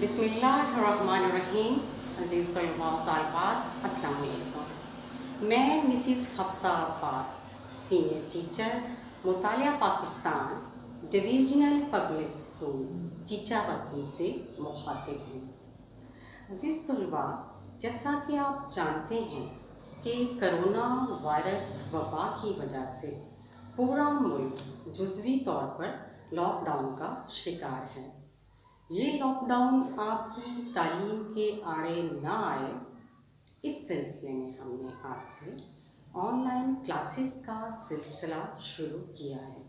بسم اللہ الرحمن الرحیم. عزیز طلباء و طالبات، السلام علیکم. میں Mrs Hafsa Affar, senior teacher, مطالعہ پاکستان، ڈویژنل پبلک اسکول چیچا وطن سے مخاطب ہوں. عزیز طلباء، جیسا کہ آپ جانتے ہیں کہ کرونا وائرس وبا کی وجہ سے پورا ملک جزوی طور پر لاک ڈاؤن کا شکار ہے. یہ لاک ڈاؤن آپ کی تعلیم کے آڑے نہ آئے، اس سلسلے میں ہم نے آپ کے آن لائن کلاسز کا سلسلہ شروع کیا ہے.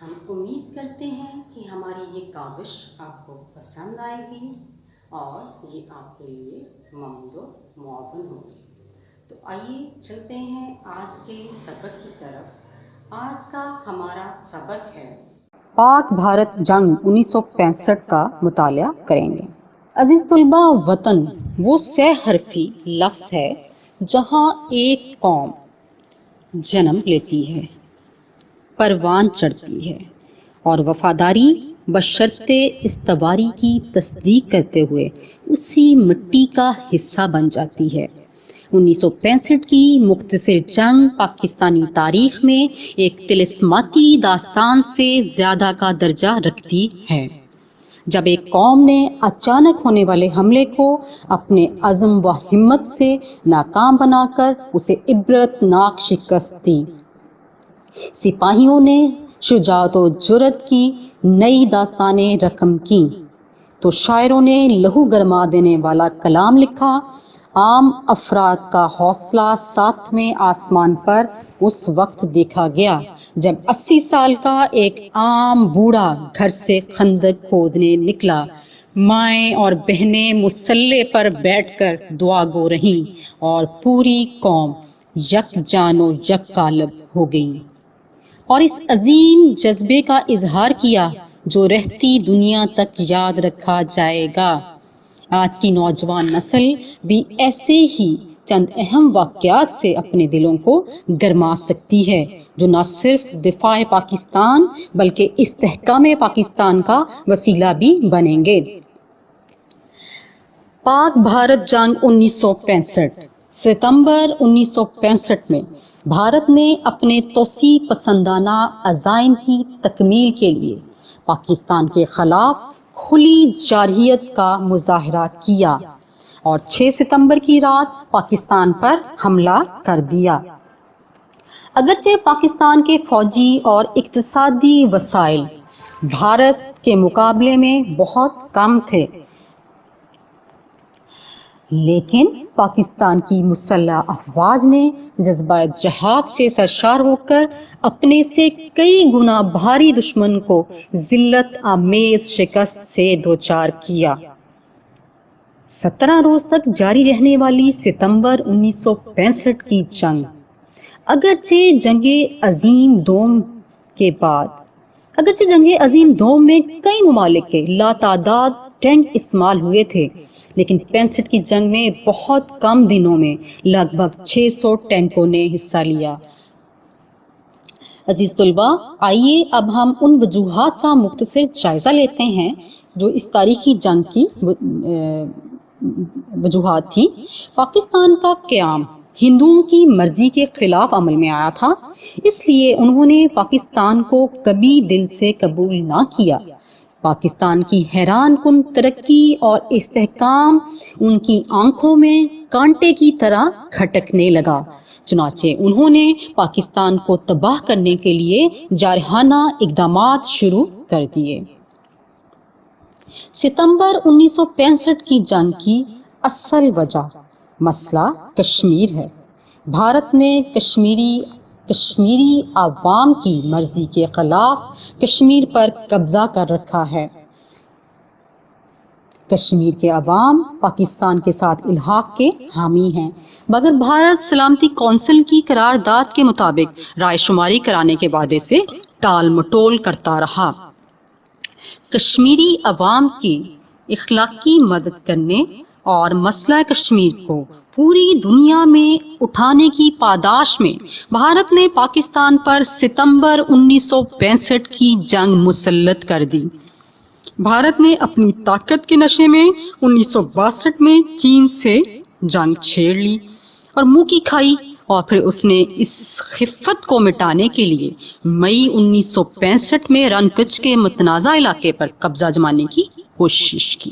ہم امید کرتے ہیں کہ ہماری یہ کاوش آپ کو پسند آئے گی اور یہ آپ کے لیے مفید و معاون ہوگی. تو آئیے چلتے ہیں آج کے سبق کی طرف. آج کا ہمارا سبق ہے پاک بھارت جنگ 1965 کا مطالعہ کریں گے. عزیز طلباء، وطن وہ سہ حرفی لفظ ہے جہاں ایک قوم جنم لیتی ہے، پروان چڑھتی ہے اور وفاداری بشرط استواری کی تصدیق کرتے ہوئے اسی مٹی کا حصہ بن جاتی ہے. 1965 کی مختصر جنگ پاکستانی تاریخ میں ایک طلسماتی داستان سے زیادہ کا درجہ رکھتی ہے، جب ایک قوم نے اچانک ہونے والے حملے کو اپنے عزم و ہمت سے ناکام بنا کر اسے عبرت ناک شکست دی. سپاہیوں نے شجاعت و جرأت کی نئی داستانیں رقم کیں تو شاعروں نے لہو گرما دینے والا کلام لکھا. عام افراد کا حوصلہ ساتویں آسمان پر اس وقت دیکھا گیا جب 80 سال کا ایک عام بوڑھا گھر سے خندق کھودنے نکلا. مائیں اور بہنیں مسلح پر بیٹھ کر دعا گو رہیں اور پوری قوم یک جان و یک قالب ہو گئی اور اس عظیم جذبے کا اظہار کیا جو رہتی دنیا تک یاد رکھا جائے گا. آج کی نوجوان نسل بھی ایسے ہی چند اہم واقعات سے اپنے دلوں کو گرما سکتی ہے جو نہ صرف دفاع پاکستان بلکہ استحکام پاکستان کا وسیلہ بھی بنیں گے. پاک بھارت جنگ 1965. ستمبر 1965 میں بھارت نے اپنے توسیع پسندانہ عزائم کی تکمیل کے لیے پاکستان کے خلاف کھلی جارحیت کا مظاہرہ کیا اور 6 ستمبر کی رات پاکستان پر حملہ کر دیا. اگرچہ پاکستان کے فوجی اور اقتصادی وسائل بھارت کے مقابلے میں بہت کم تھے، لیکن پاکستان کی مسلح افواج نے جذبہ جہاد سے سرشار ہو کر اپنے سے کئی گنا بھاری دشمن کو ذلت آمیز شکست سے دوچار کیا. 17 روز تک جاری رہنے والی ستمبر 1965 کی جنگ اگرچہ جنگ عظیم دوم میں کئی ممالک کے لاتعداد ٹینک استعمال ہوئے تھے، لیکن 65 کی جنگ میں بہت کم دنوں میں لگ بھگ 600 ٹینکوں نے حصہ لیا. عزیز طلباء، آئیے اب ہم ان وجوہات کا مختصر جائزہ لیتے ہیں جو اس تاریخی جنگ کی وجوہات تھیں. پاکستان کا قیام ہندوؤں کی مرضی کے خلاف عمل میں آیا تھا، اس لیے انہوں نے پاکستان کو کبھی دل سے قبول نہ کیا. پاکستان کی حیران کن ترقی اور استحکام ان کی آنکھوں میں کانٹے کی طرح کھٹکنے لگا، چنانچہ انہوں نے پاکستان کو تباہ کرنے کے لیے جارحانہ اقدامات شروع کر دیے. ستمبر 1965 کی جنگ کی اصل وجہ مسئلہ کشمیر ہے. بھارت نے کشمیری عوام کی مرضی کے خلاف کشمیر پر قبضہ کر رکھا ہے. کشمیر کے عوام پاکستان کے ساتھ الحاق کے حامی ہیں، مگر بھارت سلامتی کونسل کی قرارداد کے مطابق رائے شماری کرانے کے وعدے سے ٹال مٹول کرتا رہا. کشمیری عوام کی اخلاقی مدد کرنے اور مسئلہ کشمیر کو پوری دنیا میں اٹھانے کی پاداش میں بھارت نے پاکستان پر ستمبر 1965 کی جنگ مسلط کر دی. بھارت نے اپنی طاقت کے نشے میں 1962 میں چین سے جنگ چھیڑ لی اور منہ کی کھائی، اور پھر اس نے اس خفت کو مٹانے کے لیے مئی 1965 میں رن کچھ کے متنازع علاقے پر قبضہ جمانے کی کوشش کی،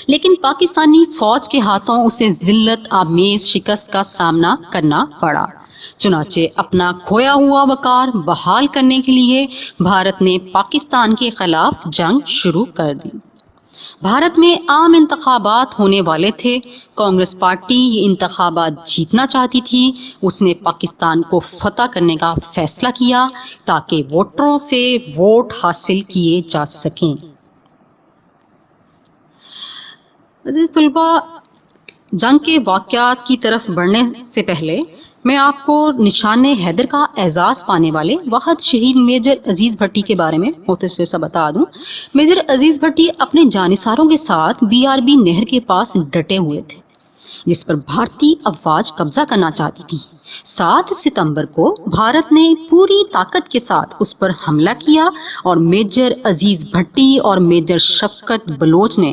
لیکن پاکستانی فوج کے ہاتھوں اسے ذلت آمیز شکست کا سامنا کرنا پڑا۔ چنانچہ اپنا کھویا ہوا وقار بحال کرنے کے لیے بھارت نے پاکستان کے خلاف جنگ شروع کر دی۔ بھارت میں عام انتخابات ہونے والے تھے، کانگریس پارٹی یہ انتخابات جیتنا چاہتی تھی، اس نے پاکستان کو فتح کرنے کا فیصلہ کیا تاکہ ووٹروں سے ووٹ حاصل کیے جا سکیں۔ عزیز طلبہ، جنگ کے واقعات کی طرف بڑھنے سے پہلے میں آپ کو نشان حیدر کا اعزاز پانے والے واحد شہید میجر عزیز بھٹی کے بارے میں مختصر سا بتا دوں۔ میجر عزیز بھٹی اپنے جانثاروں کے ساتھ BRB نہر کے پاس ڈٹے ہوئے تھے جس پر بھارتی افواج قبضہ کرنا چاہتی تھی۔ 7 ستمبر کو بھارت نے پوری طاقت کے ساتھ اس پر حملہ کیا اور میجر عزیز بھٹی اور میجر شفقت بلوچ نے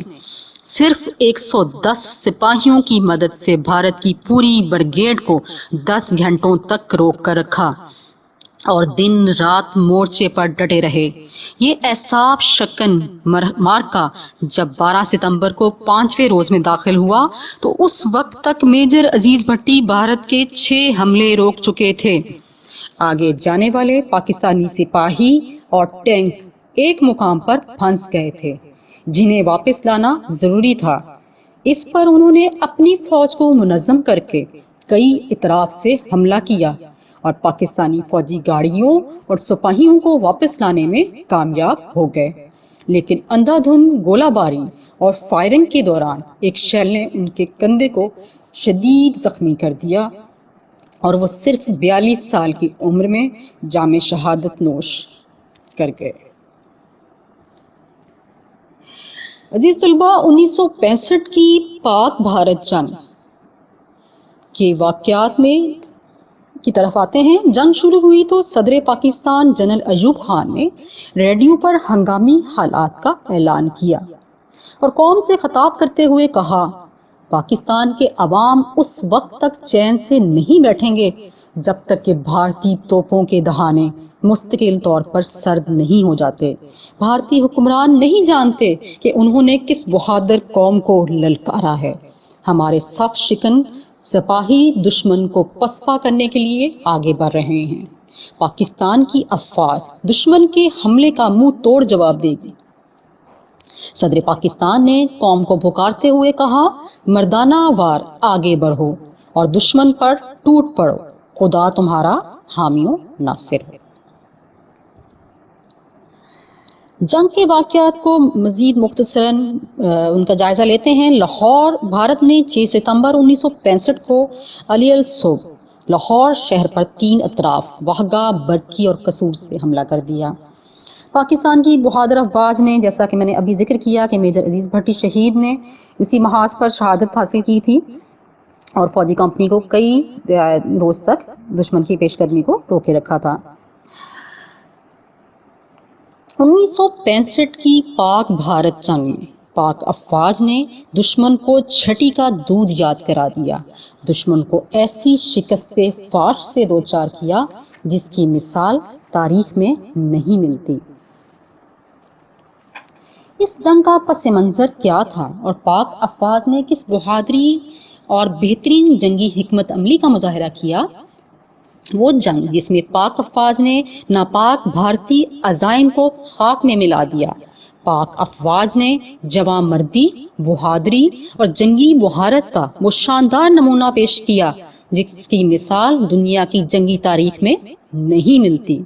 صرف 110 سپاہیوں کی مدد سے بھارت کی پوری بریگیڈ کو 10 گھنٹوں تک روک کر رکھا اور دن رات مورچے پر ڈٹے رہے۔ یہ اعصاب شکن معرکہ جب 12 ستمبر کو 5ویں روز میں داخل ہوا تو اس وقت تک میجر عزیز بھٹی بھارت کے 6 حملے روک چکے تھے۔ آگے جانے والے پاکستانی سپاہی اور ٹینک ایک مقام پر پھنس گئے تھے جنہیں واپس لانا ضروری تھا۔ اس پر انہوں نے اپنی فوج کو منظم کر کے کئی اطراف سے حملہ کیا اور پاکستانی فوجی گاڑیوں اور سپاہیوں کو واپس لانے میں کامیاب ہو گئے، لیکن اندھا دھند گولہ باری اور فائرنگ کے دوران ایک شیل نے ان کے کندھے کو شدید زخمی کر دیا اور وہ صرف 42 سال کی عمر میں جام شہادت نوش کر گئے۔ عزیز طلبہ، 1965 کی پاک بھارت جنگ کے واقعات میں کی طرف آتے ہیں۔ جنگ شروع ہوئی تو صدر پاکستان جنرل ایوب خان نے ریڈیو پر ہنگامی حالات کا اعلان کیا اور قوم سے خطاب کرتے ہوئے کہا، پاکستان کے عوام اس وقت تک چین سے نہیں بیٹھیں گے جب تک کہ بھارتی توپوں کے دہانے مستقل طور پر سرد نہیں ہو جاتے۔ بھارتی حکمران نہیں جانتے کہ انہوں نے کس بہادر قوم کو للکارا ہے۔ ہمارے صف شکن سپاہی دشمن کو پسپا کرنے کے لیے آگے بڑھ رہے ہیں۔ پاکستان کی افواج دشمن کے حملے کا منہ توڑ جواب دے گی۔ صدر پاکستان نے قوم کو پکارتے ہوئے کہا، مردانہ وار آگے بڑھو اور دشمن پر ٹوٹ پڑو، خدا تمہارا حامی و ناصر ہے۔ جنگ کے واقعات کو مزید مختصراً ان کا جائزہ لیتے ہیں۔ لاہور، بھارت نے 6 ستمبر 1965 کو علی الصبح لاہور شہر پر 3 اطراف واہگہ، برکی اور قصور سے حملہ کر دیا۔ پاکستان کی بہادر افواج نے، جیسا کہ میں نے ابھی ذکر کیا کہ میجر عزیز بھٹی شہید نے اسی محاذ پر شہادت حاصل کی تھی اور فوجی کمپنی کو کئی روز تک دشمن کی پیش قدمی کو روکے رکھا تھا۔ 1965 کی پاک بھارت جنگ میں پاک افواج نے دشمن کو چھٹی کا دودھ یاد کرا دیا، دشمن کو ایسی شکست فاش سے دوچار کیا جس کی مثال تاریخ میں نہیں ملتی۔ اس جنگ کا پس منظر کیا تھا اور پاک افواج نے کس بہادری اور بہترین جنگی حکمت عملی کا مظاہرہ کیا؟ وہ جنگ جس میں پاک افواج نے ناپاک بھارتی عزائم کو خاک میں ملا دیا، پاک افواج نے جواں مردی، بہادری اور جنگی مہارت کا وہ شاندار نمونہ پیش کیا جس کی مثال دنیا کی جنگی تاریخ میں نہیں ملتی۔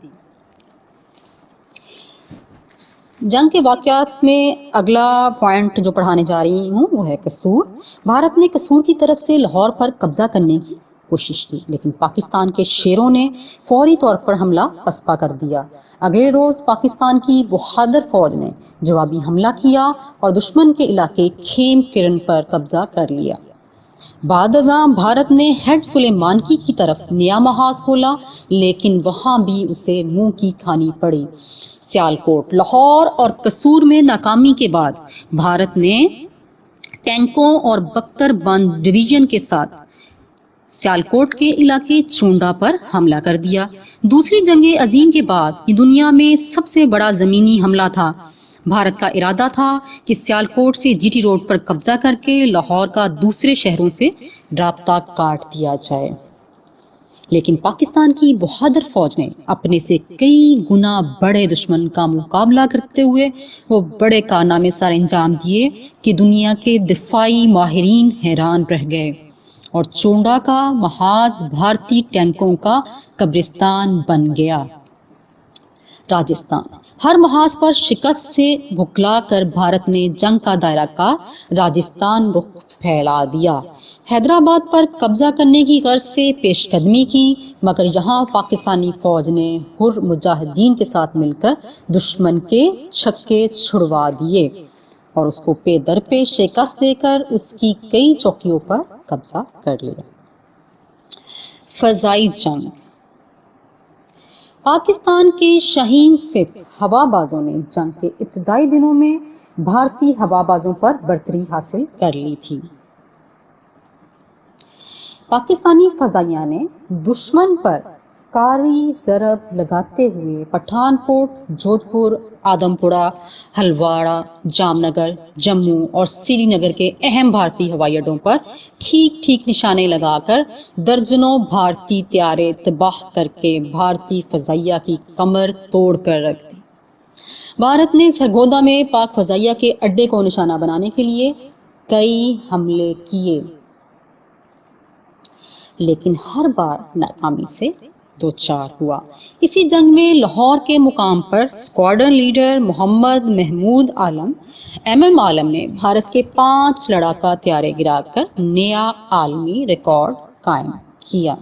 جنگ کے واقعات میں اگلا پوائنٹ جو پڑھانے جا رہی ہوں وہ ہے قصور۔ بھارت نے قصور کی طرف سے لاہور پر قبضہ کرنے کی کوشش کی، لیکن پاکستان کے شیروں نے فوری طور پر حملہ پسپا کر دیا۔ اگلے روز پاکستان کی بہادر فوج نے جوابی حملہ کیا اور دشمن کے علاقے کھیم کرن پر قبضہ کر لیا۔ بعد ازاں بھارت نے ہیڈ سلیمانکی کی طرف نیا محاذ کھولا، لیکن وہاں بھی اسے منہ کی کھانی پڑی۔ سیالکوٹ، لاہور اور قصور میں ناکامی کے بعد بھارت نے ٹینکوں اور بختر بند ڈویژن کے ساتھ سیالکوٹ کے علاقے چونڈا پر حملہ کر دیا۔ دوسری جنگ عظیم کے بعد یہ دنیا میں سب سے بڑا زمینی حملہ تھا۔ بھارت کا ارادہ تھا کہ سیالکوٹ سے جی ٹی روڈ پر قبضہ کر کے لاہور کا دوسرے شہروں سے رابطہ کاٹ دیا جائے، لیکن پاکستان کی بہادر فوج نے اپنے سے کئی گنا بڑے دشمن کا مقابلہ کرتے ہوئے وہ بڑے کارنامے سر انجام دیے کہ دنیا کے دفاعی ماہرین حیران رہ گئے، اور چونڈا کا محاذ بھارتی ٹینکوں کا قبرستان بن گیا۔ راجستھان، ہر محاذ پر شکست سے بھکلا کر بھارت نے جنگ کا دائرہ کا راجستھان رخ پھیلا دیا۔ حیدرآباد پر قبضہ کرنے کی غرض سے پیش قدمی کی، مگر یہاں پاکستانی فوج نے حر مجاہدین کے ساتھ مل کر دشمن کے چھکے چھڑوا دیے اور اس کو پے در پہ شکست دے کر اس کی کئی چوکیوں پر قبضہ کر لیا۔ فضائی جنگ، پاکستان کے شاہین صفت ہوا بازوں نے جنگ کے ابتدائی دنوں میں بھارتی ہوا بازوں پر برتری حاصل کر لی تھی۔ پاکستانی فضائیہ نے دشمن پر کاری ضرب لگاتے ہوئے پٹھان کوٹ، جودھ پور، آدم پورہ، ہلواڑہ، جام نگر، جموں اور سری نگر کے اہم بھارتی ہوائی اڈوں پر ٹھیک ٹھیک نشانے لگا کر درجنوں بھارتی طیارے تباہ کر کے بھارتی فضائیہ کی کمر توڑ کر رکھ دی۔ بھارت نے سرگودا میں پاک فضائیہ کے اڈے کو نشانہ بنانے کے لیے کئی حملے کیے، لیکن ہر بار ناکامی سے دوچار ہوا۔ اسی جنگ میں لاہور کے مقام پر اسکواڈرن لیڈر محمد محمود عالم ایم عالم نے بھارت کے 5 لڑاکا طیارے گرا کر نیا عالمی ریکارڈ قائم کیا۔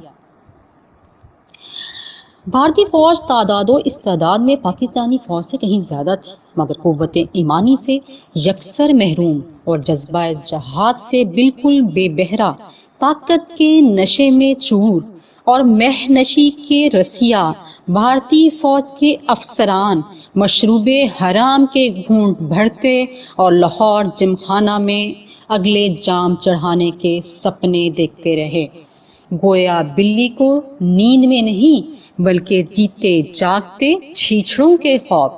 بھارتی فوج تعداد و استعداد میں پاکستانی فوج سے کہیں زیادہ تھی، مگر قوت ایمانی سے یکسر محروم اور جذبہ جہاد سے بالکل بے بہرا، طاقت کے نشے میں چور اور مہنشی کے رسیا بھارتی فوج کے افسران مشروب حرام کے گھونٹ بھرتے اور لاہور جم خانہ میں اگلے جام چڑھانے کے سپنے دیکھتے رہے، گویا بلی کو نیند میں نہیں بلکہ جیتے جاگتے چھیچڑوں کے خوف۔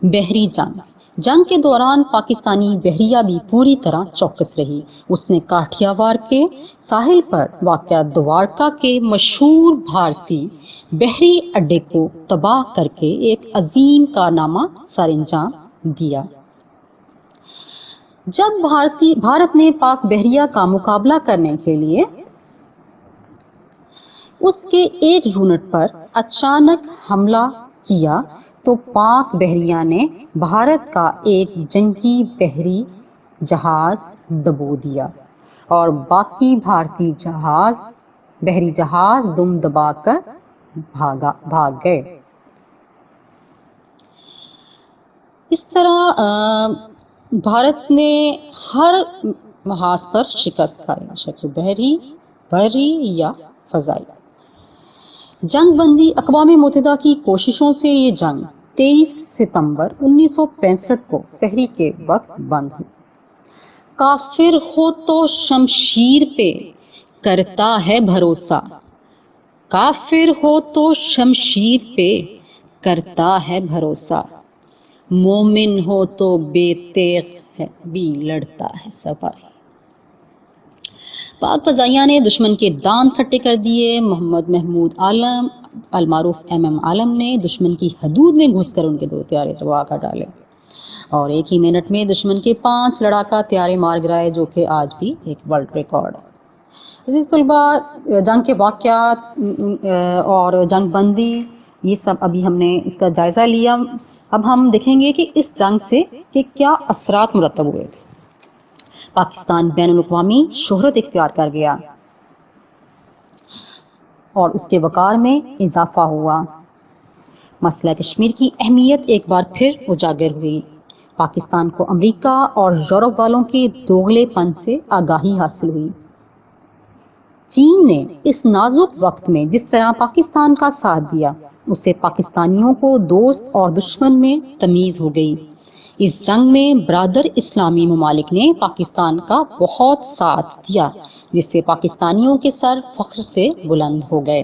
بحری جنگ، جنگ کے دوران پاکستانی بحریہ بھی پوری طرح چوکس رہی۔ اس نے کاٹھیاوار کے ساحل پر واقع دوارکا کے مشہور بھارتی بحری اڈے کو تباہ کر کے ایک عظیم کارنامہ سر انجام دیا۔ جب بھارت نے پاک بحریہ کا مقابلہ کرنے کے لیے اس کے ایک یونٹ پر اچانک حملہ کیا تو پاک بحریہ نے بھارت کا ایک جنگی بحری جہاز ڈبو دیا اور باقی بھارتی بحری جہاز دم دبا کر بھاگ گئے۔ اس طرح بھارت نے ہر محاذ پر شکست کھائی، شکل بحری یا فضائی۔ جنگ بندی، اقوام متحدہ کی کوششوں سے یہ جنگ 23 ستمبر 1965 کو سحری کے وقت بند ہوئی۔ کافر ہو تو شمشیر پہ کرتا ہے بھروسہ، کافر ہو تو شمشیر پہ کرتا ہے بھروسہ، مومن ہو تو بے تیغ ہے بھی لڑتا ہے سپاہی۔ پاک فضائیہ نے دشمن کے دانت کھٹے کر دیے۔ محمد محمود عالم المعروف ایم عالم نے دشمن کی حدود میں گھس کر ان کے 2 طیارے تباہ کر ڈالے اور ایک ہی منٹ میں دشمن کے 5 لڑاکا طیارے مار گرائے، جو کہ آج بھی ایک ورلڈ ریکارڈ ہے۔ عزیز طلبہ، جنگ کے واقعات اور جنگ بندی، یہ سب ابھی ہم نے اس کا جائزہ لیا۔ اب ہم دیکھیں گے کہ اس جنگ سے کیا اثرات مرتب ہوئے تھے۔ پاکستان بین الاقوامی شہرت اختیار کر گیا اور اس کے وقار میں اضافہ ہوا۔ مسئلہ کشمیر کی اہمیت ایک بار پھر اجاگر ہوئی۔ پاکستان کو امریکہ اور یورپ والوں کے دوغلے پن سے آگاہی حاصل ہوئی۔ چین نے اس نازک وقت میں جس طرح پاکستان کا ساتھ دیا، اسے پاکستانیوں کو دوست اور دشمن میں تمیز ہو گئی۔ اس جنگ میں برادر اسلامی ممالک نے پاکستان کا بہت ساتھ دیا، جس سے پاکستانیوں کے سر فخر سے بلند ہو گئے۔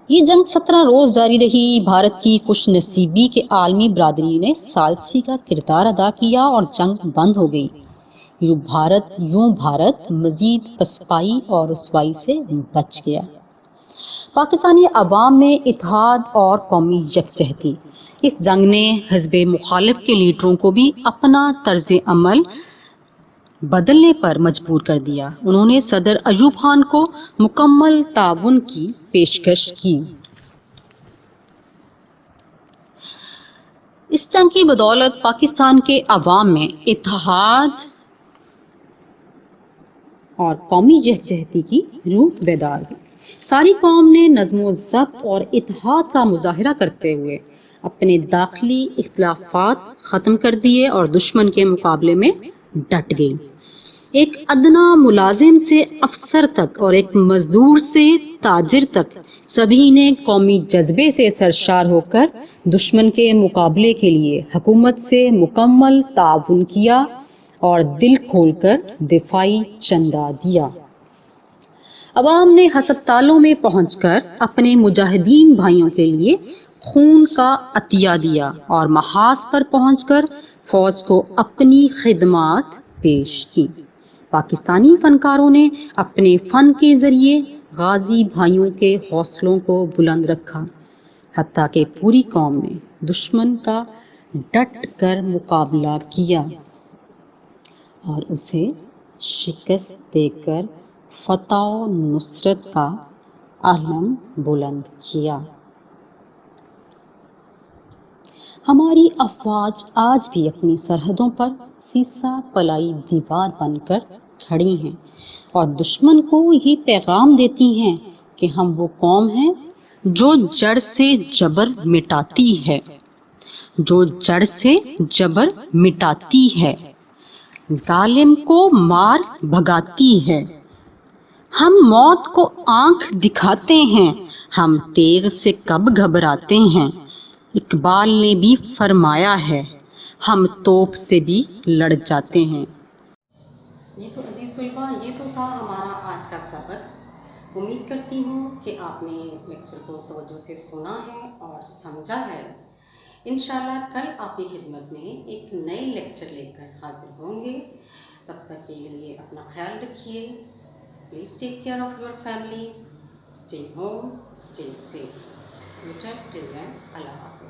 یہ جنگ 17 روز جاری رہی۔ بھارت کی خوش نصیبی کے عالمی برادری نے ثالثی کا کردار ادا کیا اور جنگ بند ہو گئی۔ یوں بھارت مزید پسپائی اور رسوائی سے بچ گیا۔ پاکستانی عوام میں اتحاد اور قومی یکجہتی۔ اس جنگ نے حزب مخالف کے لیڈروں کو بھی اپنا طرز عمل بدلنے پر مجبور کر دیا۔ انہوں نے صدر ایوب خان کو مکمل تعاون کی پیشکش کی۔ اس جنگ کی بدولت پاکستان کے عوام میں اتحاد اور قومی یکجہتی کی روح بیدار ہوئی۔ ساری قوم نے نظم و ضبط اور اتحاد کا مظاہرہ کرتے ہوئے اپنے داخلی اختلافات ختم کر دیے اور دشمن کے مقابلے میں ڈٹ گئی۔ ایک ادنا ملازم سے افسر تک اور ایک مزدور سے تاجر تک سبھی نے قومی جذبے سے سرشار ہو کر دشمن کے مقابلے کے لیے حکومت سے مکمل تعاون کیا اور دل کھول کر دفاعی چندہ دیا۔ عوام نے ہسپتالوں میں پہنچ کر اپنے مجاہدین بھائیوں کے لیے خون کا عطیہ دیا اور محاذ پر پہنچ کر فوج کو اپنی خدمات پیش کی۔ پاکستانی فنکاروں نے اپنے فن کے ذریعے غازی بھائیوں کے حوصلوں کو بلند رکھا، حتیٰ کہ پوری قوم نے دشمن کا ڈٹ کر مقابلہ کیا اور اسے شکست دے کر فتح و نصرت کا علم بلند کیا۔ ہماری افواج آج بھی اپنی سرحدوں پر سیسہ پلائی دیوار بن کر کھڑی ہیں اور دشمن کو یہ پیغام دیتی ہیں کہ ہم وہ قوم ہیں جو جڑ سے جبر مٹاتی ہے، جو جڑ سے جبر مٹاتی ہے، ظالم کو مار بھگاتی ہے۔ ہم موت کو آنکھ دکھاتے ہیں، ہم تیغ سے کب گھبراتے ہیں۔ اقبال نے بھی فرمایا ہے، ہم توپ سے بھی لڑ جاتے ہیں۔ جی تو عزیز طلباء، یہ تو تھا ہمارا آج کا سبق۔ امید کرتی ہوں کہ آپ نے لیکچر کو توجہ سے سنا ہے اور سمجھا ہے۔ انشاءاللہ کل آپ کی خدمت میں ایک نئے لیکچر لے کر حاضر ہوں گے۔ تب تک کے لیے اپنا خیال رکھیے۔ Please take care of your families, stay home, stay safe. Till then, اللہ حافظ۔